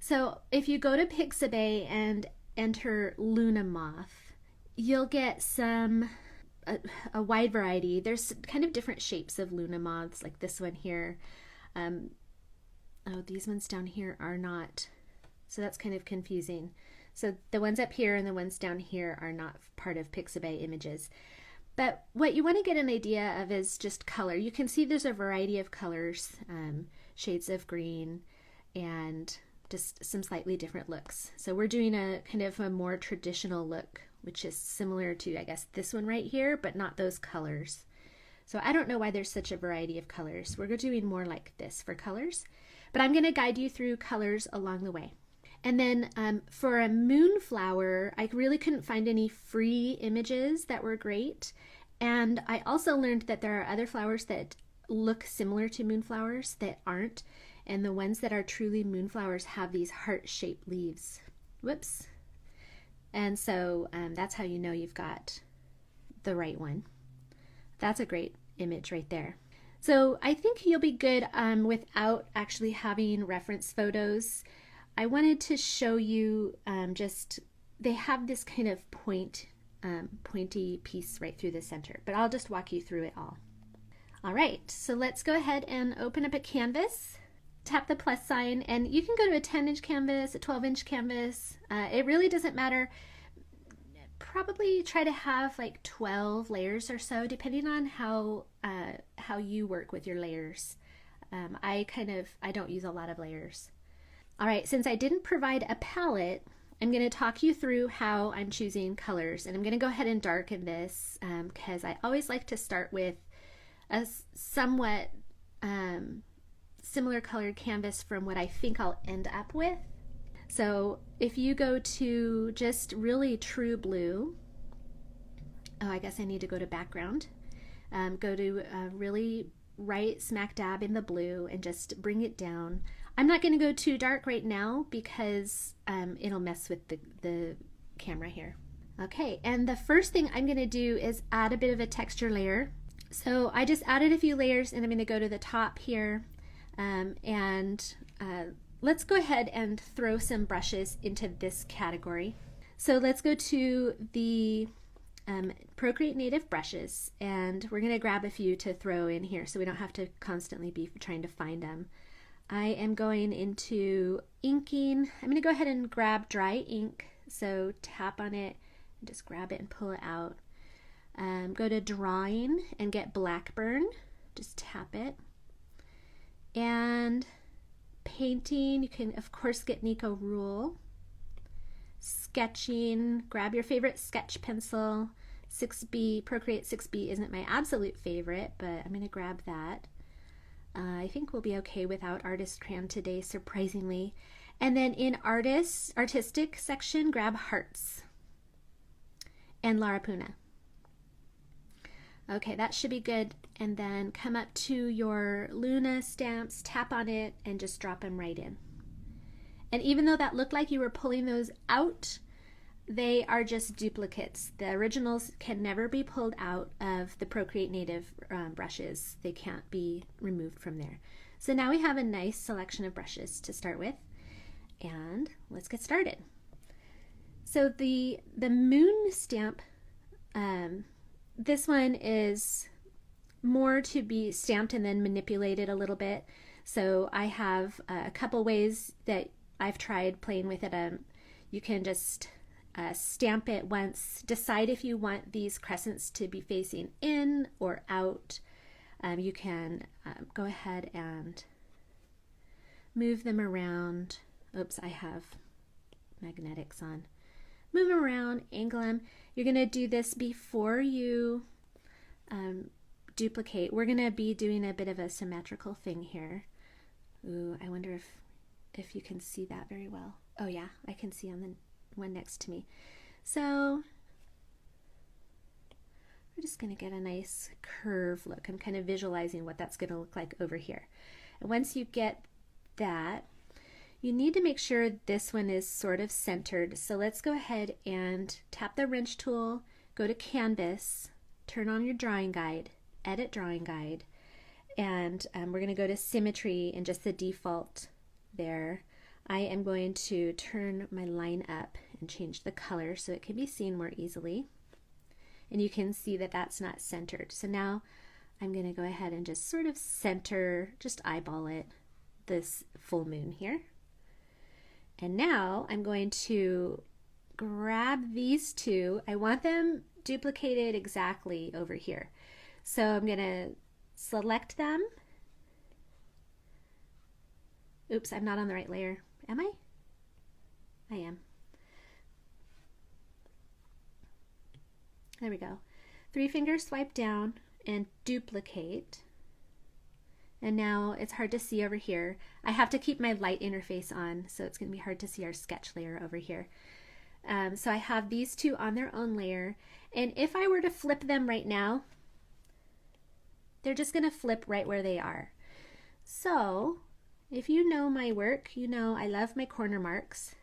So if you go to Pixabay and enter Luna Moth, you'll get a wide variety. There's kind of different shapes of Luna Moths, like this one here. Oh, these ones down here are not, so that's kind of confusing. So the ones up here and the ones down here are not part of Pixabay images. But what you want to get an idea of is just color. You can see there's a variety of colors, shades of green, and just some slightly different looks. So we're doing a kind of a more traditional look, which is similar to, I guess, this one right here, but not those colors. So I don't know why there's such a variety of colors. We're doing more like this for colors, but I'm going to guide you through colors along the way. And then for a moonflower, I really couldn't find any free images that were great. And I also learned that there are other flowers that look similar to moonflowers that aren't. And the ones that are truly moonflowers have these heart-shaped leaves. Whoops. And so that's how you know you've got the right one. That's a great image right there. So I think you'll be good without actually having reference photos. I wanted to show you they have this kind of pointy piece right through the center, but I'll just walk you through it all. All right, so let's go ahead and open up a canvas. Tap the plus sign, and you can go to a 10-inch canvas, a 12-inch canvas. It really doesn't matter. Probably try to have like 12 layers or so, depending on how you work with your layers. I don't use a lot of layers. All right, since I didn't provide a palette, I'm going to talk you through how I'm choosing colors, and I'm going to go ahead and darken this because I always like to start with a somewhat similar colored canvas from what I think I'll end up with. So if you go to just really true blue, oh, I guess I need to go to background, go to really right smack dab in the blue and just bring it down. I'm not going to go too dark right now because it'll mess with the camera here. Okay, and the first thing I'm going to do is add a bit of a texture layer. So I just added a few layers, and I'm going to go to the top here, and let's go ahead and throw some brushes into this category. So let's go to the Procreate native brushes, and we're going to grab a few to throw in here so we don't have to constantly be trying to find them. I am going into inking. I'm going to go ahead and grab dry ink. So tap on it and just grab it and pull it out. Go to drawing and get Blackburn. Just tap it. And painting, you can of course get Nico Rule. Sketching, grab your favorite sketch pencil. 6B, Procreate 6B isn't my absolute favorite, but I'm going to grab that. I think we'll be okay without Artist Crayon today, surprisingly. And then in Artistic section, grab Hearts and Lara Puna. Okay, that should be good. And then come up to your Luna stamps, tap on it, and just drop them right in. And even though that looked like you were pulling those out, they are just duplicates. The originals can never be pulled out of the Procreate native brushes. They can't be removed from there. So now we have a nice selection of brushes to start with, and let's get started. So the moon stamp, this one is more to be stamped and then manipulated a little bit. So I have a couple ways that I've tried playing with it. You can just stamp it once, decide if you want these crescents to be facing in or out. You can go ahead and move them around. Oops, I have magnetics on. Move them around, angle them. You're going to do this before you duplicate. We're going to be doing a bit of a symmetrical thing here. Ooh, I wonder if you can see that very well. Oh yeah, I can see on the one next to me. So we're just going to get a nice curve look. I'm kind of visualizing what that's going to look like over here. And once you get that, you need to make sure this one is sort of centered. So let's go ahead and tap the wrench tool, go to Canvas, turn on your drawing guide, edit drawing guide, and we're going to go to symmetry and just the default there. I am going to turn my line up and change the color so it can be seen more easily. And you can see that that's not centered. So now I'm going to go ahead and just sort of center, just eyeball it, this full moon here. And now I'm going to grab these two. I want them duplicated exactly over here. So I'm going to select them. Oops, I'm not on the right layer. Am I? I am. There we go. 3-finger swipe down and duplicate. And now it's hard to see over here. I have to keep my light interface on, so it's going to be hard to see our sketch layer over here. So I have these two on their own layer. And if I were to flip them right now, they're just going to flip right where they are. So if you know my work, you know I love my corner marks.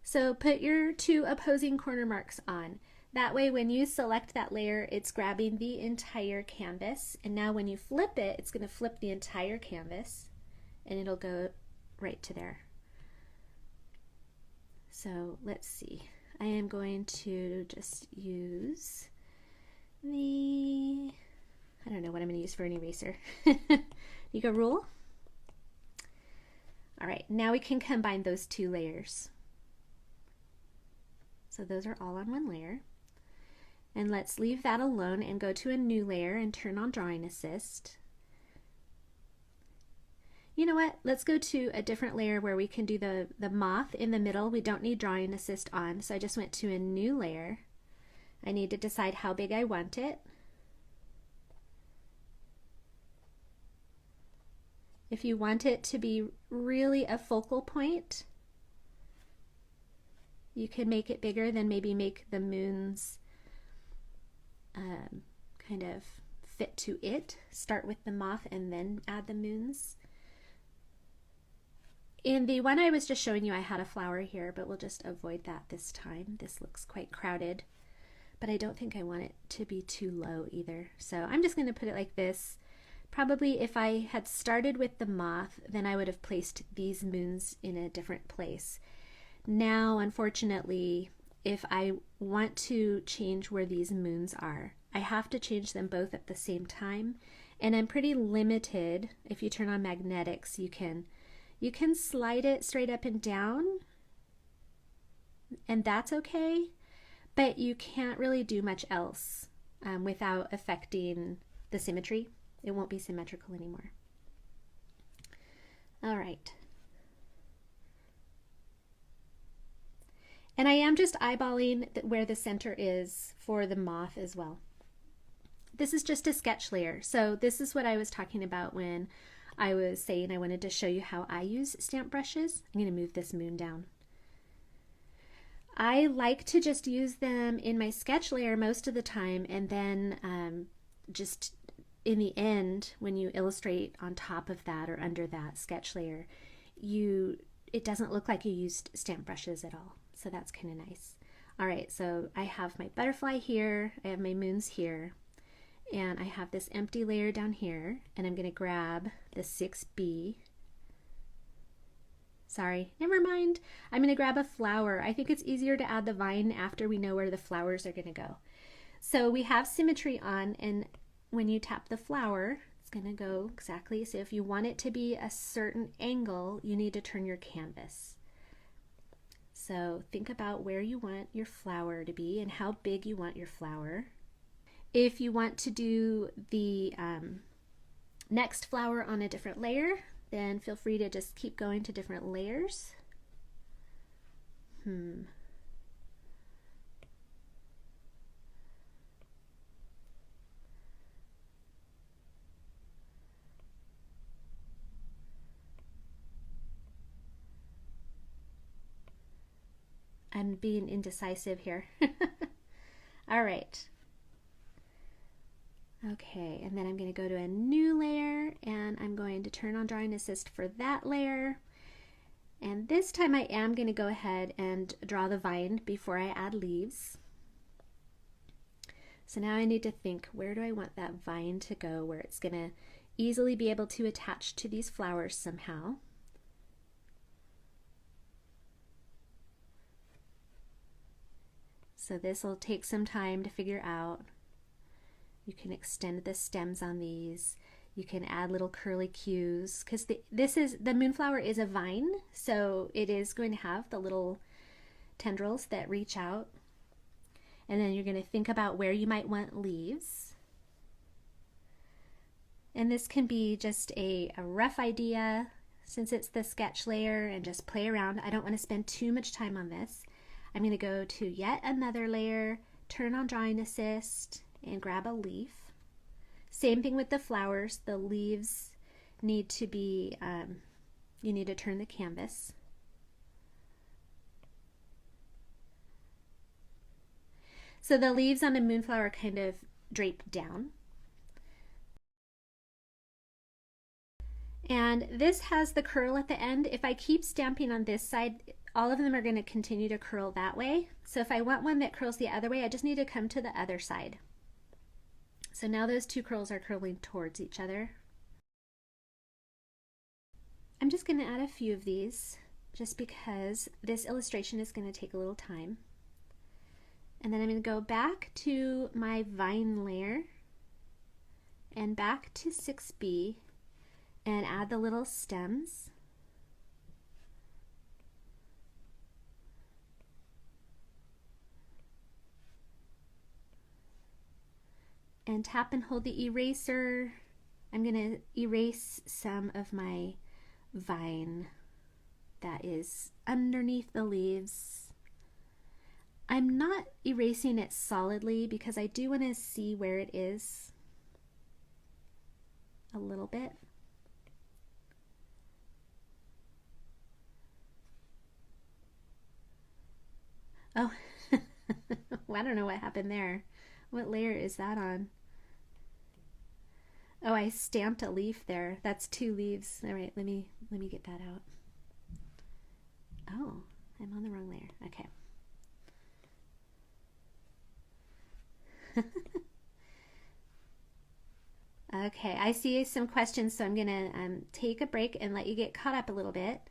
So put your two opposing corner marks on. That way when you select that layer, it's grabbing the entire canvas. And now when you flip it, it's going to flip the entire canvas and it'll go right to there. So let's see. I am going to just use the, I don't know what I'm going to use for an eraser. Yuga rule. All right, now we can combine those two layers. So those are all on one layer. And let's leave that alone and go to a new layer and turn on Drawing Assist. You know what? Let's go to a different layer where we can do the moth in the middle. We don't need Drawing Assist on, so I just went to a new layer. I need to decide how big I want it. If you want it to be really a focal point, you can make it bigger, then maybe make the moons kind of fit to it. Start with the moth and then add the moons. In the one I was just showing you, I had a flower here, but we'll just avoid that this time. This looks quite crowded, but I don't think I want it to be too low either. So I'm just going to put it like this. Probably if I had started with the moth, then I would have placed these moons in a different place. Now, unfortunately, if I want to change where these moons are, I have to change them both at the same time. And I'm pretty limited. If you turn on magnetics, you can slide it straight up and down, and that's okay, but you can't really do much else without affecting the symmetry. It won't be symmetrical anymore. All right. And I am just eyeballing where the center is for the moth as well. This is just a sketch layer. So this is what I was talking about when I was saying I wanted to show you how I use stamp brushes. I'm going to move this moon down. I like to just use them in my sketch layer most of the time, and then just in the end, when you illustrate on top of that or under that sketch layer, it doesn't look like you used stamp brushes at all. So that's kind of nice. All right, so I have my butterfly here, I have my moons here, and I have this empty layer down here, and I'm going to grab the 6B. Sorry, never mind. I'm going to grab a flower. I think it's easier to add the vine after we know where the flowers are going to go. So we have symmetry on, and when you tap the flower, it's going to go exactly. So if you want it to be a certain angle, you need to turn your canvas. So think about where you want your flower to be and how big you want your flower. If you want to do the next flower on a different layer, then feel free to just keep going to different layers. I'm being indecisive here. All right. Okay, and then I'm going to go to a new layer, and I'm going to turn on Drawing Assist for that layer. And this time I am going to go ahead and draw the vine before I add leaves. So now I need to think, where do I want that vine to go, where it's going to easily be able to attach to these flowers somehow. So this will take some time to figure out. You can extend the stems on these. You can add little curly cues because the moonflower is a vine, so it is going to have the little tendrils that reach out. And then you're going to think about where you might want leaves. And this can be just a rough idea since it's the sketch layer, and just play around. I don't want to spend too much time on this. I'm going to go to yet another layer, turn on drawing assist, and grab a leaf. Same thing with the flowers. The leaves need to be, you need to turn the canvas. So the leaves on a moonflower kind of drape down. And this has the curl at the end. If I keep stamping on this side, all of them are going to continue to curl that way. So if I want one that curls the other way, I just need to come to the other side. So now those two curls are curling towards each other. I'm just going to add a few of these just because this illustration is going to take a little time. And then I'm going to go back to my vine layer and back to 6B and add the little stems. And tap and hold the eraser. I'm going to erase some of my vine that is underneath the leaves. I'm not erasing it solidly because I do want to see where it is a little bit. Oh, well, I don't know what happened there. What layer is that on? Oh, I stamped a leaf there. That's two leaves. All right, let me get that out. Oh, I'm on the wrong layer. Okay. Okay, I see some questions, so I'm gonna take a break and let you get caught up a little bit,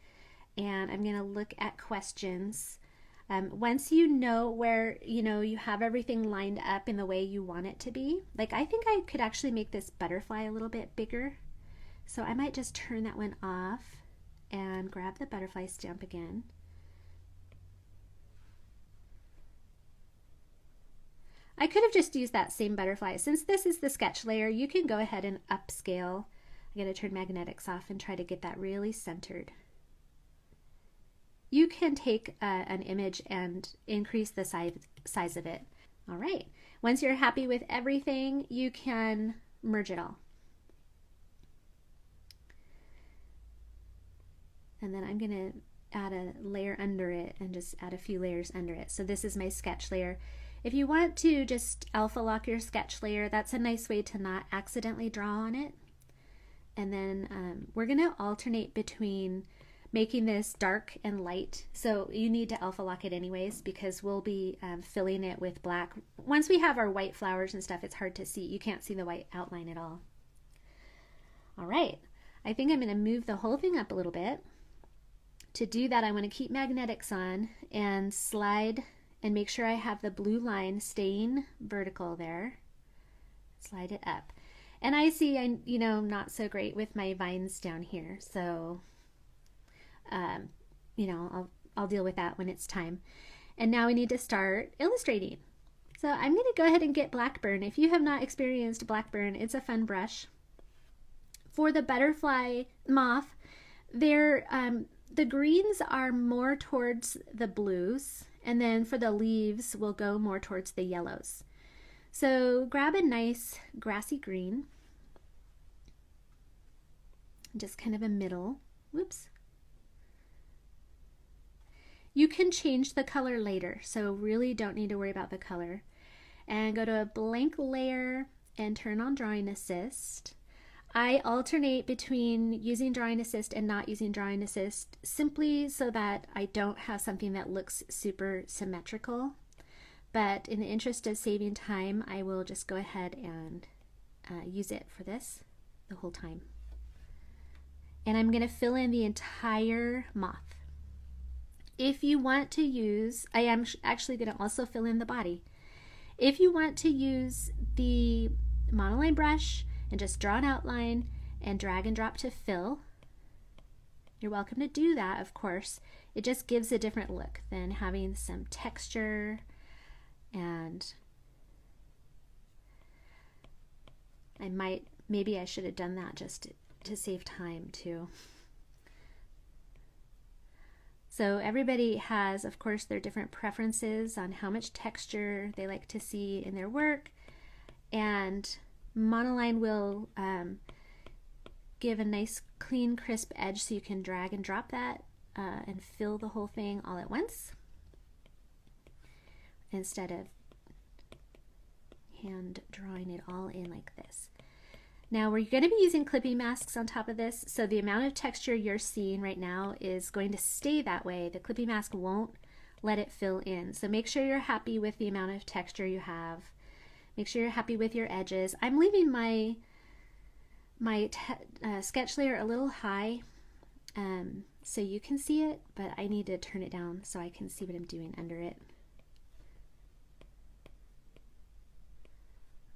and I'm gonna look at questions. Once you know where you have everything lined up in the way you want it to be, like I think I could actually make this butterfly a little bit bigger, so I might just turn that one off and grab the butterfly stamp again. I could have just used that same butterfly. Since this is the sketch layer, you can go ahead and upscale. I gotta turn magnetics off and try to get that really centered. You can take an image and increase the size of it. All right, once you're happy with everything, you can merge it all. And then I'm gonna add a layer under it and just add a few layers under it. So this is my sketch layer. If you want to just alpha lock your sketch layer, that's a nice way to not accidentally draw on it. And then we're gonna alternate between making this dark and light. So you need to alpha lock it anyways because we'll be filling it with black. Once we have our white flowers and stuff, it's hard to see. You can't see the white outline at all. All right, I think I'm gonna move the whole thing up a little bit. To do that, I wanna keep magnetics on and slide and make sure I have the blue line staying vertical there. Slide it up. And I see I'm not so great with my vines down here, so I'll deal with that when it's time. And now we need to start illustrating. So I'm going to go ahead and get Blackburn. If you have not experienced Blackburn, it's a fun brush. For the butterfly moth, the greens are more towards the blues, and then for the leaves, we'll go more towards the yellows. So grab a nice grassy green, just kind of a middle. Whoops. You can change the color later, so really don't need to worry about the color. And go to a blank layer and turn on drawing assist. I alternate between using drawing assist and not using drawing assist simply so that I don't have something that looks super symmetrical. But in the interest of saving time, I will just go ahead and use it for this the whole time. And I'm going to fill in the entire moth. If you want to use, I am actually going to also fill in the body. If you want to use the monoline brush and just draw an outline and drag and drop to fill, you're welcome to do that, of course. It just gives a different look than having some texture, and maybe I should have done that just to save time too. So everybody has, of course, their different preferences on how much texture they like to see in their work, and monoline will give a nice clean crisp edge so you can drag and drop that and fill the whole thing all at once instead of hand drawing it all in like this. Now we're going to be using clipping masks on top of this, so the amount of texture you're seeing right now is going to stay that way. The clipping mask won't let it fill in. So make sure you're happy with the amount of texture you have. Make sure you're happy with your edges. I'm leaving my sketch layer a little high so you can see it, but I need to turn it down so I can see what I'm doing under it.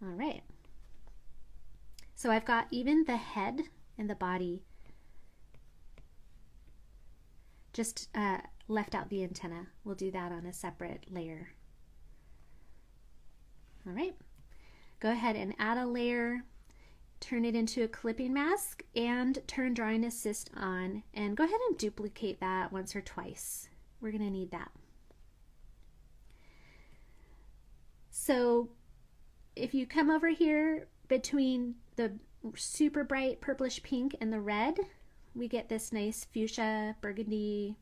All right. So I've got even the head and the body, just left out the antenna. We'll do that on a separate layer. All right, go ahead and add a layer, turn it into a clipping mask, and turn Drawing Assist on, and go ahead and duplicate that once or twice. We're gonna need that. So if you come over here between the super bright purplish pink and the red, we get this nice fuchsia burgundy,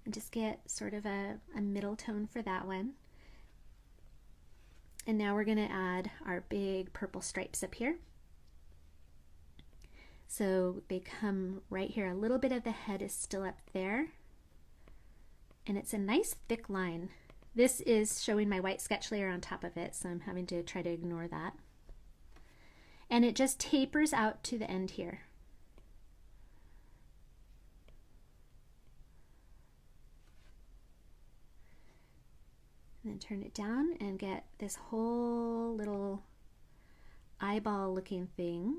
and just get sort of a middle tone for that one. And now we're going to add our big purple stripes up here. So they come right here. A little bit of the head is still up there, and it's a nice thick line. This is showing my white sketch layer on top of it, so I'm having to try to ignore that. And it just tapers out to the end here. And then turn it down and get this whole little eyeball looking thing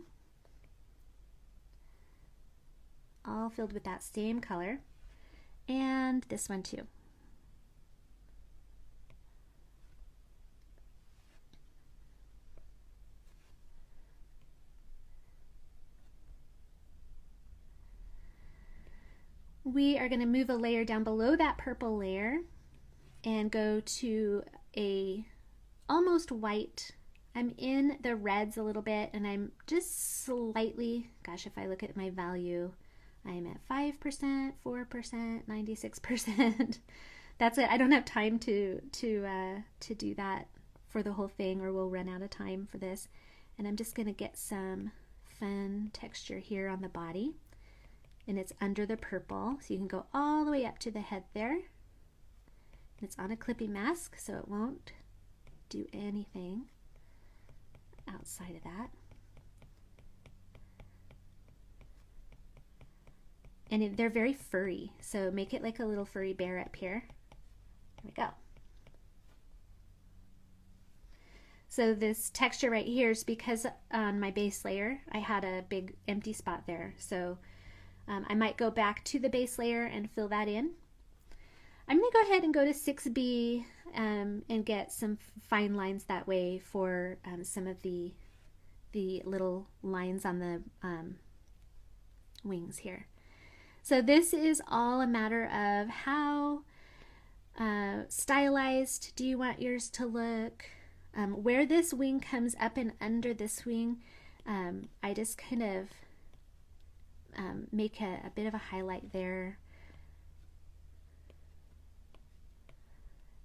all filled with that same color, and this one too. We are going to move a layer down below that purple layer and go to a almost white. I'm in the reds a little bit, and I'm just slightly, gosh, if I look at my value, I'm at 5%, 4%, 96%. That's it. I don't have time to do that for the whole thing, or we'll run out of time for this. And I'm just going to get some fun texture here on the body. And it's under the purple, so you can go all the way up to the head there. And it's on a clipping mask, so it won't do anything outside of that. And they're very furry, so make it like a little furry bear up here. There we go. So this texture right here is because on my base layer I had a big empty spot there, so I might go back to the base layer and fill that in. I'm going to go ahead and go to 6B and get some fine lines that way for some of the little lines on the wings here. So this is all a matter of how stylized do you want yours to look. Where this wing comes up and under this wing, I just kind of make a bit of a highlight there.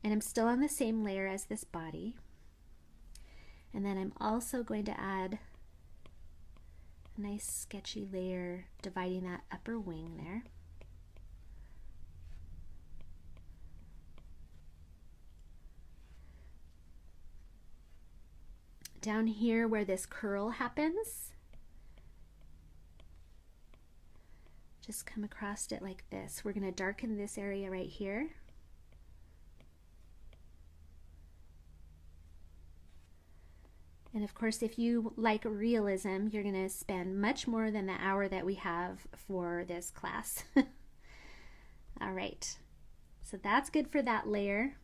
And I'm still on the same layer as this body. And then I'm also going to add a nice sketchy layer dividing that upper wing there. Down here where this curl happens, just come across it like this. We're going to darken this area right here. And of course, if you like realism, you're going to spend much more than the hour that we have for this class. All right, so that's good for that layer.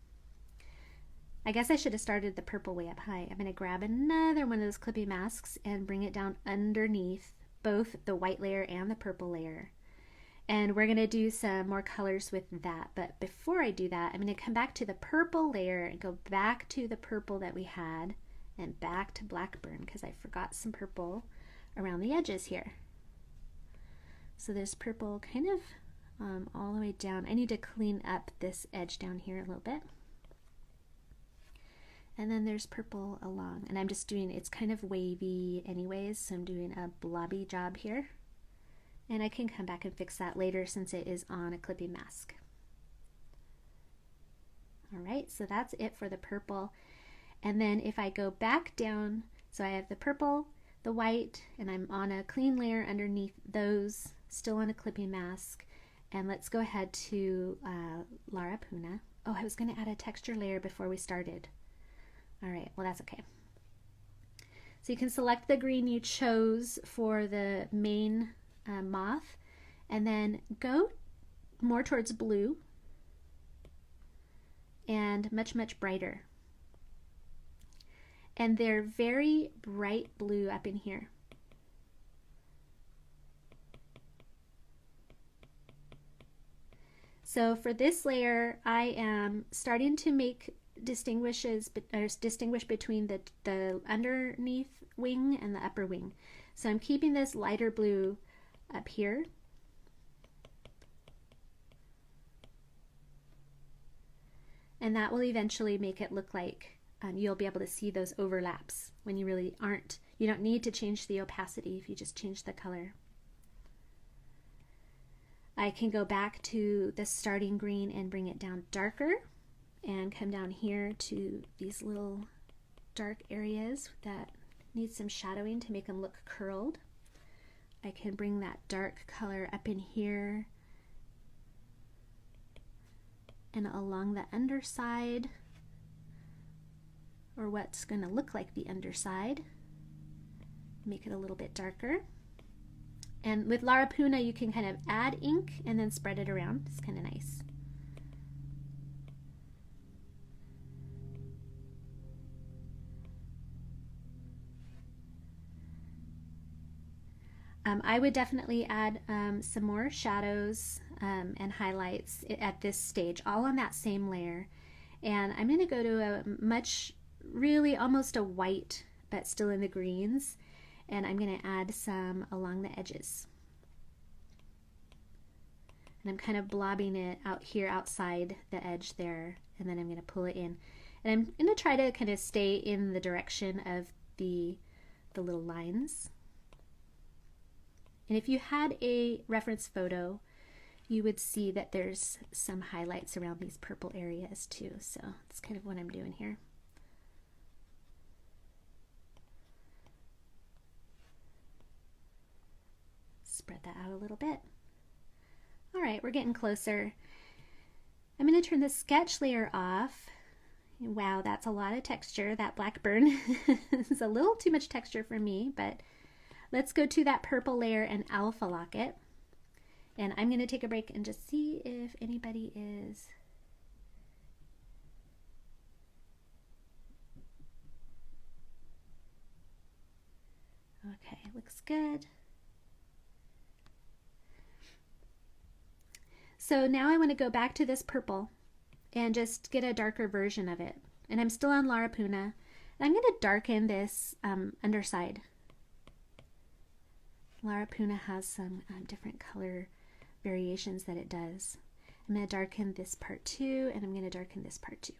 I guess I should have started the purple way up high. I'm going to grab another one of those clippy masks and bring it down underneath both the white layer and the purple layer. And we're going to do some more colors with that. But before I do that, I'm going to come back to the purple layer and go back to the purple that we had and back to Blackburn because I forgot some purple around the edges here. So there's purple kind of all the way down. I need to clean up this edge down here a little bit. And then there's purple along, and I'm just doing, it's kind of wavy anyways, so I'm doing a blobby job here. And I can come back and fix that later since it is on a clippy mask. All right, so that's it for the purple. And then if I go back down, so I have the purple, the white, and I'm on a clean layer underneath those, still on a clippy mask. And let's go ahead to Lara Puna. Oh, I was going to add a texture layer before we started. All right, well, that's okay. So you can select the green you chose for the main moth, and then go more towards blue and much, much brighter. And they're very bright blue up in here. So for this layer, I am starting to make distinguish between the underneath wing and the upper wing. So I'm keeping this lighter blue up here. And that will eventually make it look like you'll be able to see those overlaps when you really aren't. You don't need to change the opacity if you just change the color. I can go back to the starting green and bring it down darker and come down here to these little dark areas that need some shadowing to make them look curled. I can bring that dark color up in here and along the underside, or what's going to look like the underside. Make it a little bit darker. And with Lara Puna, you can kind of add ink and then spread it around. It's kind of nice. I would definitely add some more shadows and highlights at this stage, all on that same layer. And I'm going to go to a really almost a white, but still in the greens. And I'm going to add some along the edges. And I'm kind of blobbing it out here outside the edge there, and then I'm going to pull it in. And I'm going to try to kind of stay in the direction of the little lines. And if you had a reference photo, you would see that there's some highlights around these purple areas too. So that's kind of what I'm doing here. Spread that out a little bit. All right, we're getting closer. I'm going to turn the sketch layer off. Wow, that's a lot of texture. That Blackburn is a little too much texture for me, but let's go to that purple layer and alpha lock it. And I'm going to take a break and just see if anybody is. Okay, looks good. So now I want to go back to this purple and just get a darker version of it. And I'm still on Lara Puna. And I'm going to darken this underside. Lara Puna has some different color variations that it does. I'm going to darken this part too, and I'm going to darken this part too.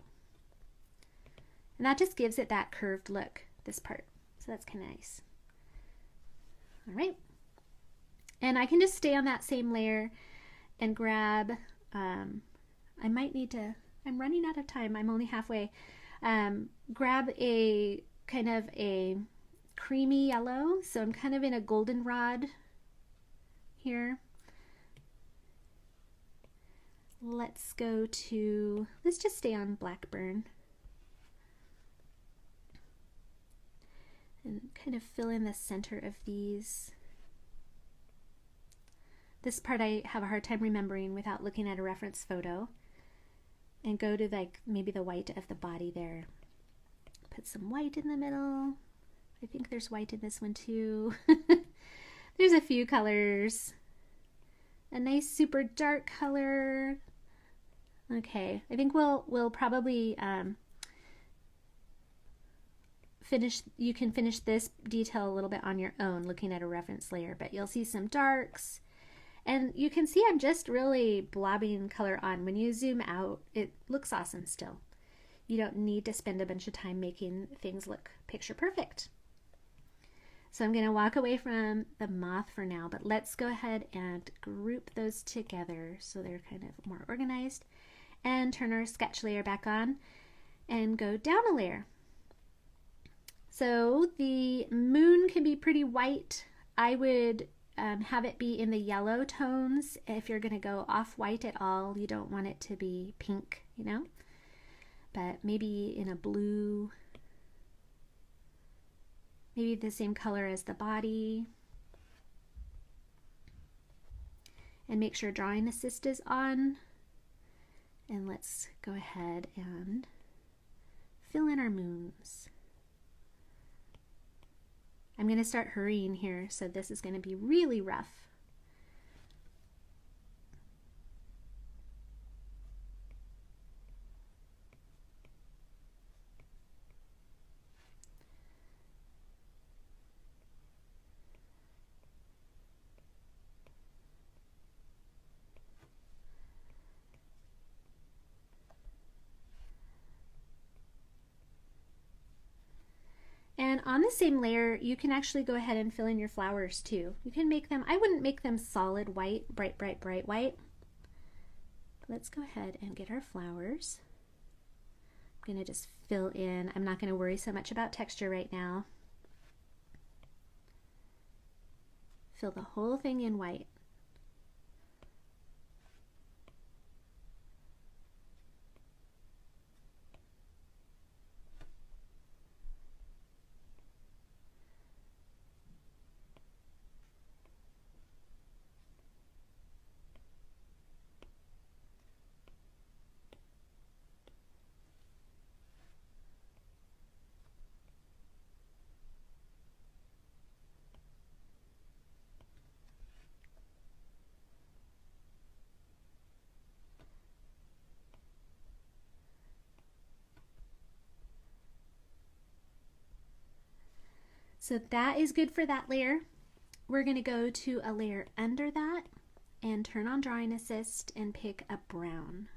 And that just gives it that curved look, this part. So that's kind of nice. All right. And I can just stay on that same layer and grab, I might need to, I'm running out of time, I'm only halfway. Grab a kind of a creamy yellow, so I'm kind of in a goldenrod here. let's go to, let's just stay on Blackburn and kind of fill in the center of these. This part I have a hard time remembering without looking at a reference photo. And go to like maybe the white of the body there. Put some white in the middle. I think there's white in this one too. There's a few colors. A nice super dark color. Okay, I think we'll probably you can finish this detail a little bit on your own looking at a reference layer, but you'll see some darks. And you can see I'm just really blobbing color on. When you zoom out, it looks awesome still. You don't need to spend a bunch of time making things look picture perfect. So I'm going to walk away from the moth for now, but let's go ahead and group those together so they're kind of more organized. And turn our sketch layer back on and go down a layer. So the moon can be pretty white. I would have it be in the yellow tones. If you're going to go off-white at all, you don't want it to be pink, you know, but maybe in a blue, maybe the same color as the body. And make sure drawing assist is on. And let's go ahead and fill in our moons. I'm going to start hurrying here, so this is going to be really rough. And on the same layer, you can actually go ahead and fill in your flowers too. You can make them, I wouldn't make them solid white, bright, bright, bright white. Let's go ahead and get our flowers. I'm going to just fill in. I'm not going to worry so much about texture right now. Fill the whole thing in white. So that is good for that layer. We're going to go to a layer under that and turn on drawing assist and pick a brown.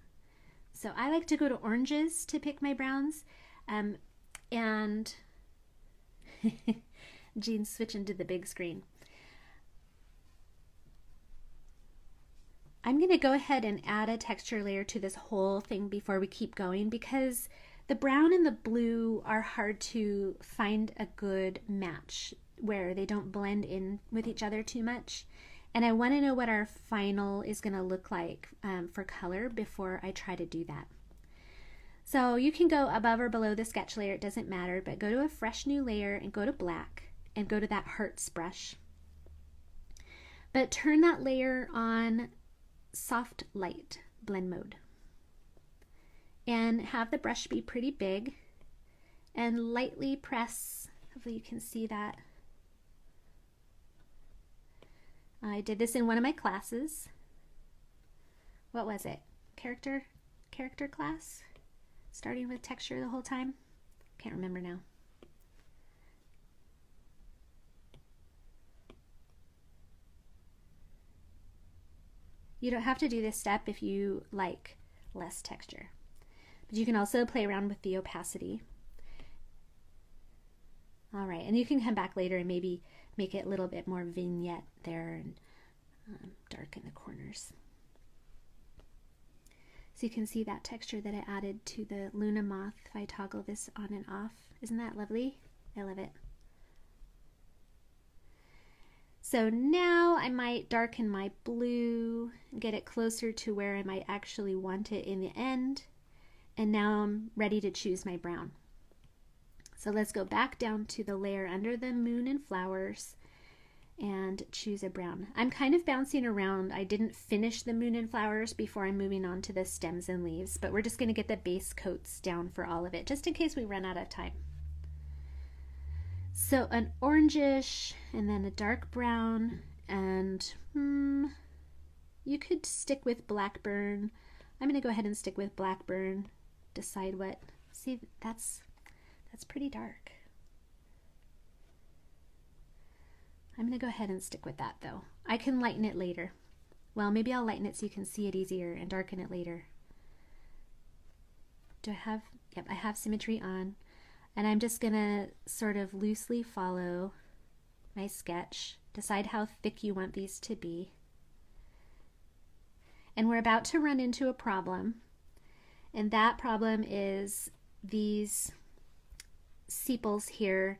So I like to go to oranges to pick my browns. And Jean's switching to the big screen. I'm going to go ahead and add a texture layer to this whole thing before we keep going, because the brown and the blue are hard to find a good match where they don't blend in with each other too much. And I want to know what our final is going to look like for color before I try to do that. So you can go above or below the sketch layer, it doesn't matter, but go to a fresh new layer and go to black and go to that hearts brush. But turn that layer on soft light blend mode. And have the brush be pretty big and lightly press. Hopefully you can see that. I did this in one of my classes. What was it? Character class? Starting with texture the whole time? Can't remember now. You don't have to do this step if you like less texture. But you can also play around with the opacity. All right, and you can come back later and maybe make it a little bit more vignette there and darken the corners. So you can see that texture that I added to the Luna Moth if I toggle this on and off. Isn't that lovely? I love it. So now I might darken my blue, get it closer to where I might actually want it in the end. And now I'm ready to choose my brown. So let's go back down to the layer under the moon and flowers and choose a brown. I'm kind of bouncing around. I didn't finish the moon and flowers before I'm moving on to the stems and leaves, but we're just going to get the base coats down for all of it, just in case we run out of time. So an orangish and then a dark brown, and you could stick with blackburn. I'm going to go ahead and stick with blackburn. Decide what. See, that's pretty dark. I'm going to go ahead and stick with that though. I can lighten it later. Well, maybe I'll lighten it so you can see it easier and darken it later. Do I have, yep, I have symmetry on. And I'm just gonna sort of loosely follow my sketch. Decide how thick you want these to be. And we're about to run into a problem. And that problem is these sepals here.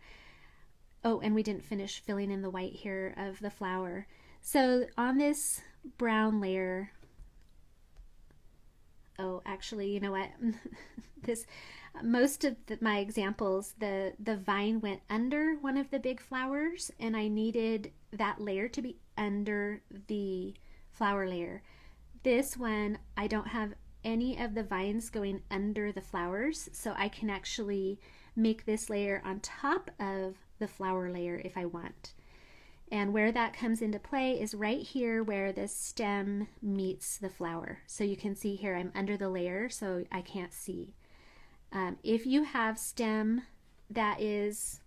Oh, and we didn't finish filling in the white here of the flower. So on this brown layer, oh, actually, you know what? Most of my examples, the vine went under one of the big flowers, and I needed that layer to be under the flower layer. This one, I don't have any of the vines going under the flowers, so I can actually make this layer on top of the flower layer if I want. And where that comes into play is right here where the stem meets the flower. So you can see here I'm under the layer, so I can't see. If you have stem that is,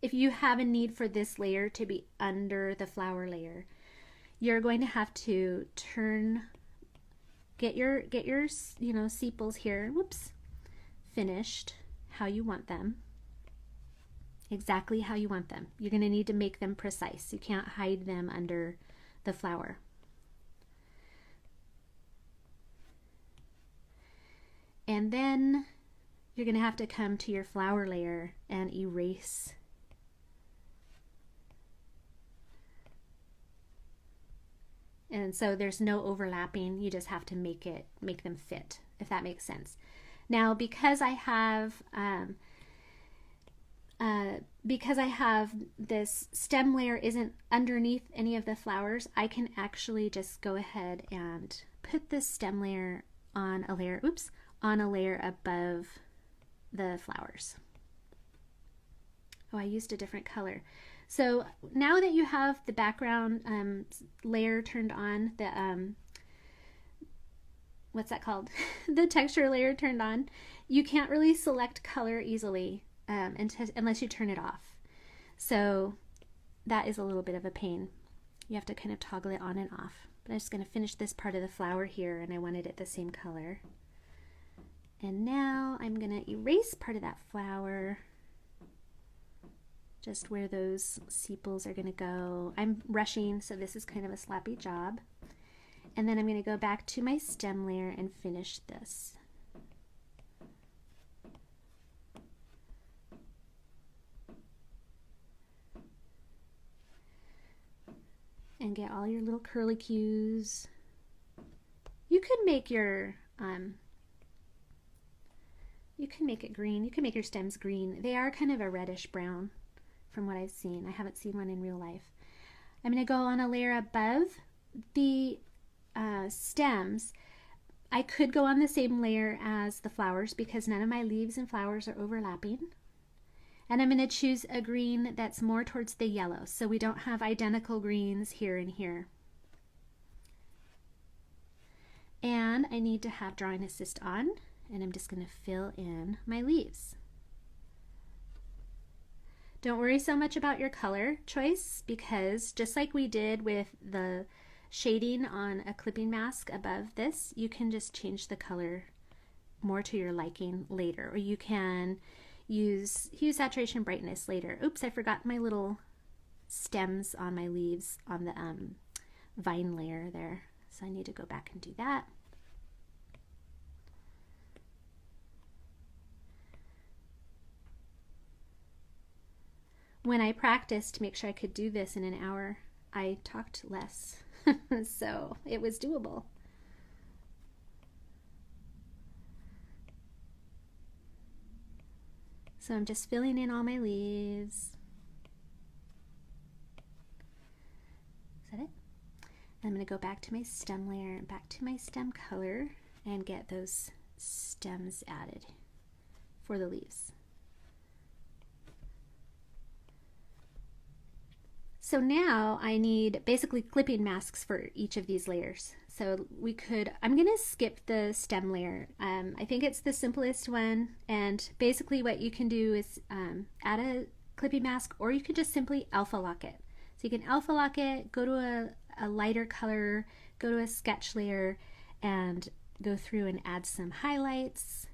if you have a need for this layer to be under the flower layer, you're going to have to get your sepals here, whoops, finished how you want them. Exactly how you want them. You're going to need to make them precise. You can't hide them under the flower. And then you're going to have to come to your flower layer and erase. And so there's no overlapping. You just have to make them fit, if that makes sense. Now, because I have this stem layer isn't underneath any of the flowers, I can actually just go ahead and put this stem layer on a layer, on a layer above the flowers. Oh, I used a different color. So now that you have the background layer turned on, the what's that called? The texture layer turned on, you can't really select color easily unless you turn it off. So that is a little bit of a pain. You have to kind of toggle it on and off. But I'm just going to finish this part of the flower here, and I wanted it the same color. And now I'm going to erase part of that flower, just where those sepals are going to go. I'm rushing, so this is kind of a sloppy job. And then I'm going to go back to my stem layer and finish this. And get all your little curlicues. You could make your you can make it green. You can make your stems green. They are kind of a reddish brown from what I've seen. I haven't seen one in real life. I'm going to go on a layer above the stems. I could go on the same layer as the flowers because none of my leaves and flowers are overlapping. And I'm going to choose a green that's more towards the yellow, so we don't have identical greens here and here. And I need to have Drawing Assist on, and I'm just going to fill in my leaves. Don't worry so much about your color choice, because just like we did with the shading on a clipping mask above this, you can just change the color more to your liking later, or you can use hue, saturation, brightness later. Oops, I forgot my little stems on my leaves on the vine layer there, so I need to go back and do that. When I practiced to make sure I could do this in an hour, I talked less, so it was doable. So I'm just filling in all my leaves. Is that it? I'm going to go back to my stem layer and back to my stem color and get those stems added for the leaves. So now I need basically clipping masks for each of these layers. So I'm gonna skip the stem layer. I think it's the simplest one, and basically what you can do is add a clipping mask, or you can just simply alpha lock it. So you can alpha lock it, go to a lighter color, go to a sketch layer, and go through and add some highlights,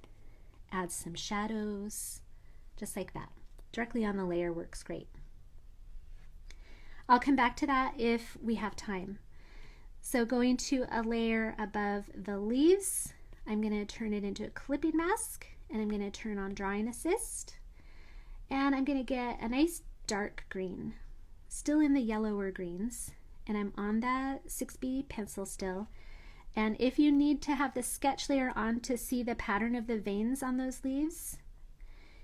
add some shadows, just like that. Directly on the layer works great. I'll come back to that if we have time. So going to a layer above the leaves, I'm going to turn it into a clipping mask, and I'm going to turn on drawing assist, and I'm going to get a nice dark green, still in the yellower greens, and I'm on that 6B pencil still. And if you need to have the sketch layer on to see the pattern of the veins on those leaves,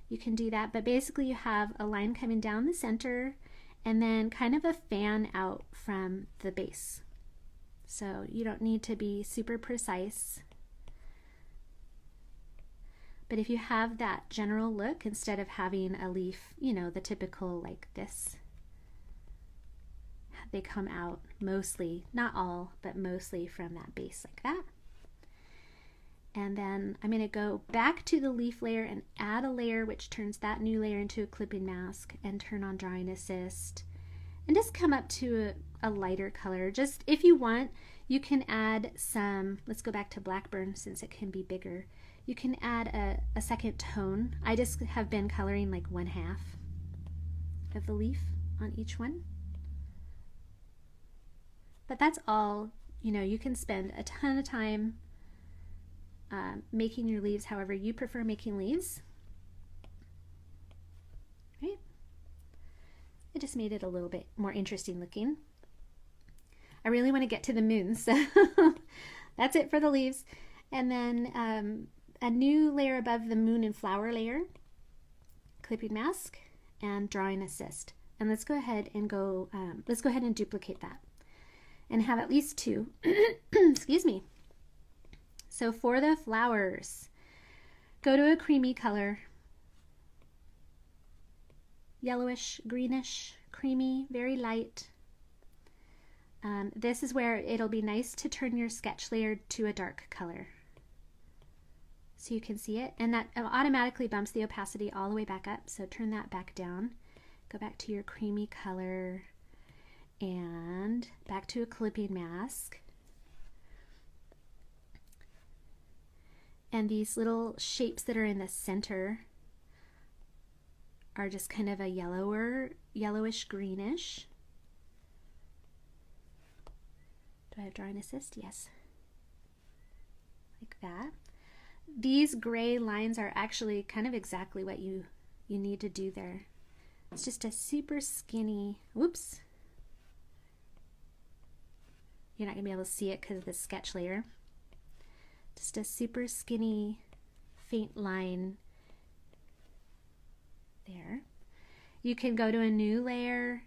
you can do that, but basically you have a line coming down the center and then kind of a fan out from the base. So you don't need to be super precise. But if you have that general look, instead of having a leaf, you know, the typical like this, they come out mostly, not all, but mostly from that base like that. And then I'm going to go back to the leaf layer and add a layer which turns that new layer into a clipping mask, and turn on drawing assist, and just come up to a lighter color. Just if you want, you can add some, let's go back to Blackburn since it can be bigger. You can add a second tone. I just have been coloring like 1/2 of the leaf on each one. But that's all, you know, you can spend a ton of time making your leaves however you prefer making leaves. Right? It just made it a little bit more interesting looking. I really want to get to the moon, so that's it for the leaves. And then a new layer above the moon and flower layer, clipping mask, and drawing assist. And let's go ahead and duplicate that and have at least 2. Excuse me. So for the flowers, go to a creamy color, yellowish, greenish, creamy, very light. This is where it'll be nice to turn your sketch layer to a dark color so you can see it, and that automatically bumps the opacity all the way back up, so turn that back down, go back to your creamy color, and back to a clipping mask. And these little shapes that are in the center are just kind of a yellowish greenish. Do I have drawing assist? Yes. Like that. These gray lines are actually kind of exactly what you need to do there. It's just a super skinny, whoops. You're not gonna be able to see it because of the sketch layer. Just a super skinny, faint line there. You can go to a new layer,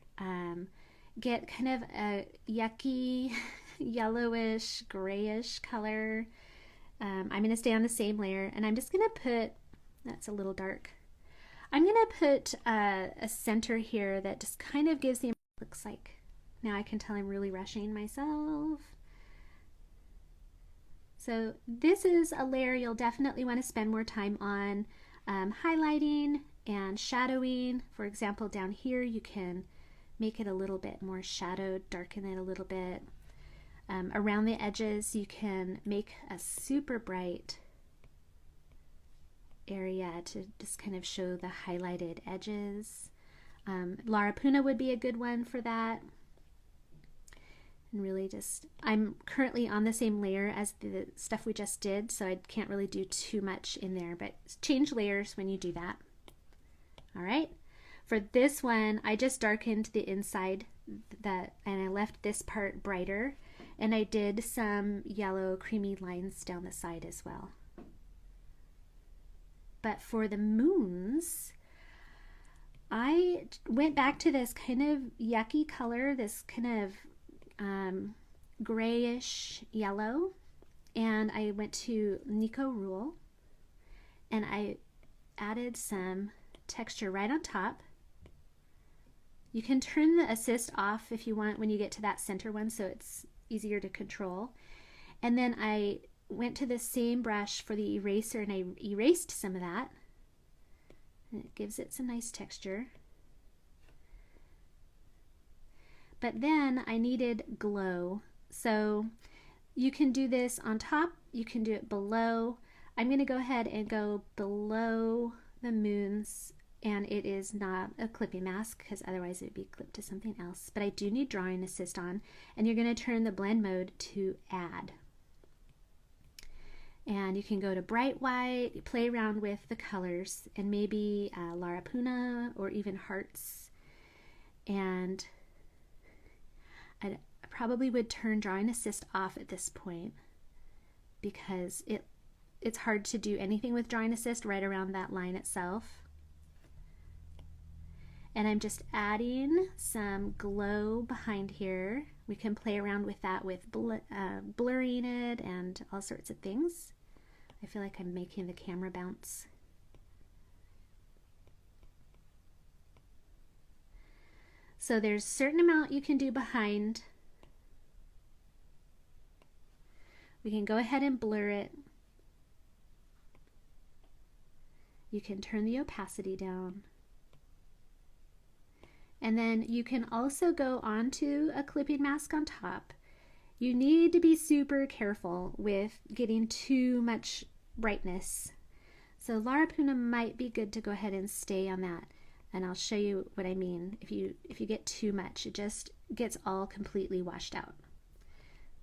get kind of a yucky, yellowish, grayish color. I'm going to stay on the same layer, and I'm just going to put, that's a little dark, I'm going to put a center here that just kind of gives the, looks like, now I can tell I'm really rushing myself. So this is a layer you'll definitely want to spend more time on highlighting and shadowing. For example, down here you can make it a little bit more shadowed, darken it a little bit. Around the edges you can make a super bright area to just kind of show the highlighted edges. Lara Puna would be a good one for that. And really just, I'm currently on the same layer as the stuff we just did, so I can't really do too much in there, but change layers when you do that. All right, For this one, I just darkened the inside and I left this part brighter, and I did some yellow creamy lines down the side as well. But for the moons, I went back to this kind of yucky color, this kind of grayish yellow, and I went to Nico Rule and I added some texture right on top. You can turn the assist off if you want when you get to that center one, so it's easier to control. And then I went to the same brush for the eraser and I erased some of that, and it gives it some nice texture. But then I needed glow, so you can do this on top, you can do it below. I'm going to go ahead and go below the moons, and it is not a clipping mask because otherwise it would be clipped to something else. But I do need drawing assist on, and you're going to turn the blend mode to add. And you can go to bright white, play around with the colors, and maybe Lara Puna or even hearts. And I probably would turn drawing assist off at this point because it's hard to do anything with drawing assist right around that line itself. And I'm just adding some glow behind here. We can play around with that with blurring it and all sorts of things. I feel like I'm making the camera bounce. So there's a certain amount you can do behind. We can go ahead and blur it. You can turn the opacity down. And then you can also go onto a clipping mask on top. You need to be super careful with getting too much brightness. So Lara Puna might be good to go ahead and stay on that. And I'll show you what I mean. If you get too much, it just gets all completely washed out.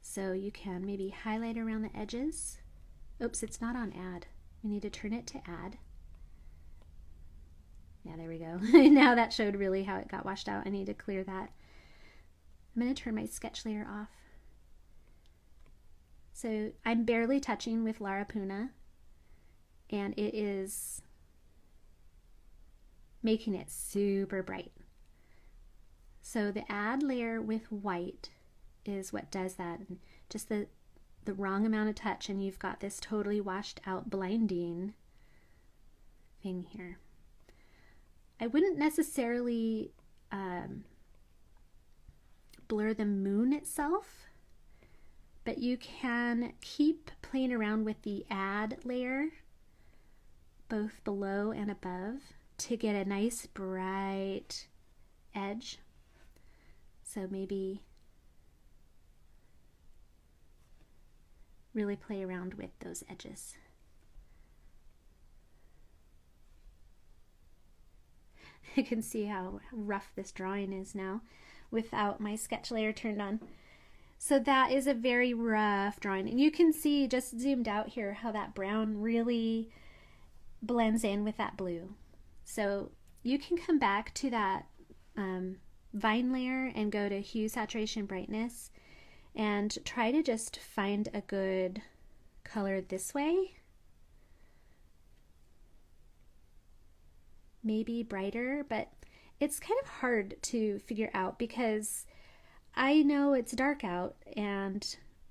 So you can maybe highlight around the edges. Oops, it's not on add. We need to turn it to add. Yeah, there we go. Now that showed really how it got washed out. I need to clear that. I'm going to turn my sketch layer off. So I'm barely touching with Lara Puna, and it is making it super bright. So the add layer with white is what does that. And just the wrong amount of touch, and you've got this totally washed out blinding thing here. I wouldn't necessarily blur the moon itself, but you can keep playing around with the add layer both below and above to get a nice bright edge. So maybe really play around with those edges. You can see how rough this drawing is now without my sketch layer turned on. So that is a very rough drawing, and you can see just zoomed out here how that brown really blends in with that blue. So you can come back to that vine layer and go to hue, saturation, brightness, and try to just find a good color this way. Maybe brighter, but it's kind of hard to figure out because I know it's dark out and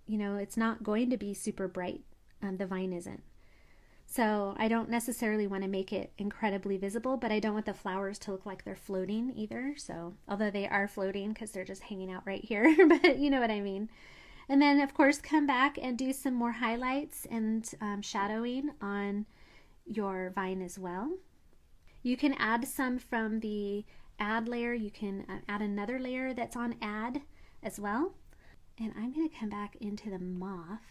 you know it's not going to be super bright. The vine isn't. So I don't necessarily want to make it incredibly visible, but I don't want the flowers to look like they're floating either. So although they are floating because they're just hanging out right here, but you know what I mean. And then of course come back and do some more highlights and shadowing on your vine as well. You can add some from the add layer. You can add another layer that's on add as well. And I'm going to come back into the moth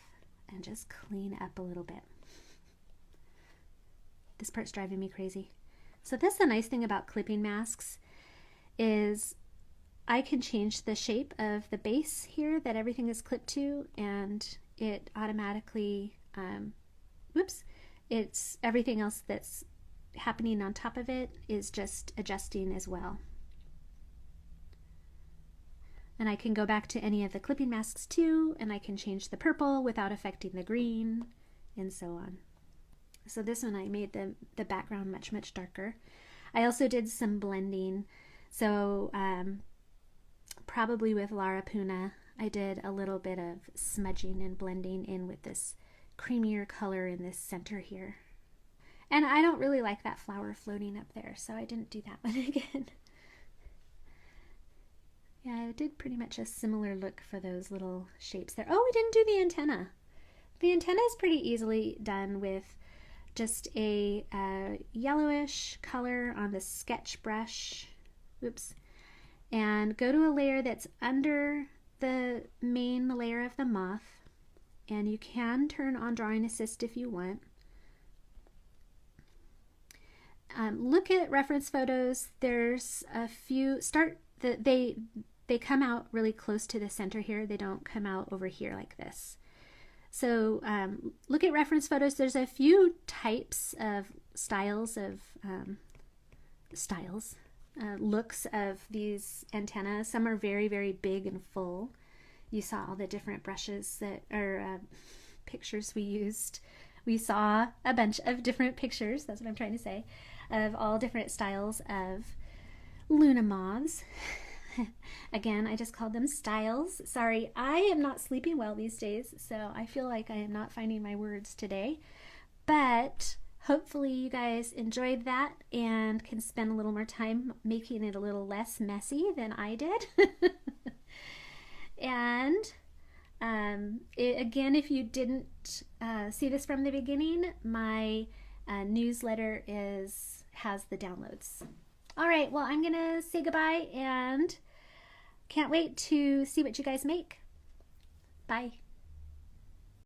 and just clean up a little bit. This part's driving me crazy. So that's the nice thing about clipping masks is I can change the shape of the base here that everything is clipped to, and it automatically, it's everything else that's happening on top of it is just adjusting as well. And I can go back to any of the clipping masks too, and I can change the purple without affecting the green, and so on. So this one I made the background much, much darker. I also did some blending. So probably with Lara Puna, I did a little bit of smudging and blending in with this creamier color in this center here. And I don't really like that flower floating up there, so I didn't do that one again. Yeah, I did pretty much a similar look for those little shapes there. Oh, we didn't do the antenna. The antenna is pretty easily done with just a yellowish color on the sketch brush. Oops. And go to a layer that's under the main layer of the moth. And you can turn on Drawing Assist if you want. Look at reference photos. There's a few, they come out really close to the center here. They don't come out over here like this. So look at reference photos. There's a few types of styles of looks of these antennas. Some are very, very big and full. You saw all the different brushes that are pictures we used. We saw a bunch of different pictures, that's what I'm trying to say, of all different styles of Luna Moths. Again, I just called them styles. Sorry, I am not sleeping well these days, so I feel like I am not finding my words today. But hopefully you guys enjoyed that and can spend a little more time making it a little less messy than I did. And again, if you didn't see this from the beginning, my newsletter has the downloads. All right, well, I'm gonna say goodbye and can't wait to see what you guys make. Bye.